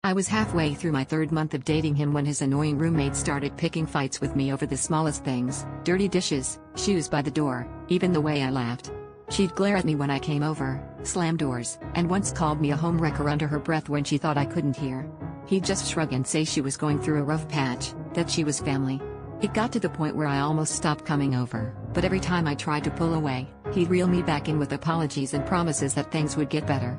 I was halfway through my third month of dating him when his annoying roommate started picking fights with me over the smallest things: dirty dishes, shoes by the door, even the way I laughed. She'd glare at me when I came over, slam doors, and once called me a homewrecker under her breath when she thought I couldn't hear. He'd just shrug and say she was going through a rough patch, that she was family. It got to the point where I almost stopped coming over, but every time I tried to pull away, he'd reel me back in with apologies and promises that things would get better.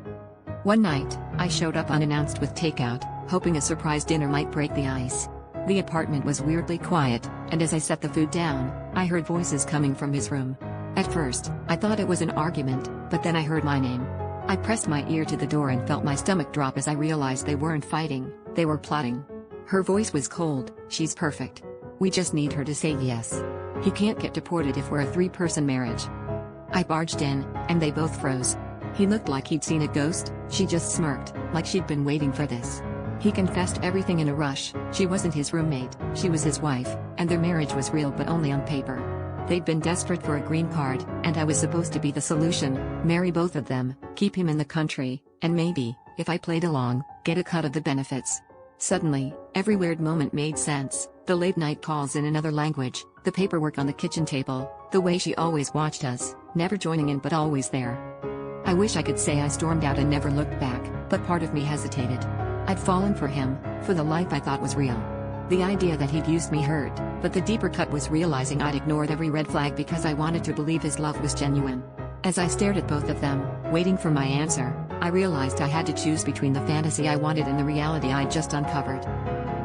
One night, I showed up unannounced with takeout, hoping a surprise dinner might break the ice. The apartment was weirdly quiet, and as I set the food down, I heard voices coming from his room. At first, I thought it was an argument, but then I heard my name. I pressed my ear to the door and felt my stomach drop as I realized they weren't fighting, they were plotting. Her voice was cold. "She's perfect. We just need her to say yes. He can't get deported if we're a three-person marriage." I barged in, and they both froze. He looked like he'd seen a ghost. She just smirked, like she'd been waiting for this. He confessed everything in a rush. She wasn't his roommate, she was his wife, and their marriage was real but only on paper. They'd been desperate for a green card, and I was supposed to be the solution: marry both of them, keep him in the country, and maybe, if I played along, get a cut of the benefits. Suddenly, every weird moment made sense: the late-night calls in another language, the paperwork on the kitchen table, the way she always watched us, never joining in but always there. I wish I could say I stormed out and never looked back, but part of me hesitated. I'd fallen for him, for the life I thought was real. The idea that he'd used me hurt, but the deeper cut was realizing I'd ignored every red flag because I wanted to believe his love was genuine. As I stared at both of them, waiting for my answer, I realized I had to choose between the fantasy I wanted and the reality I'd just uncovered.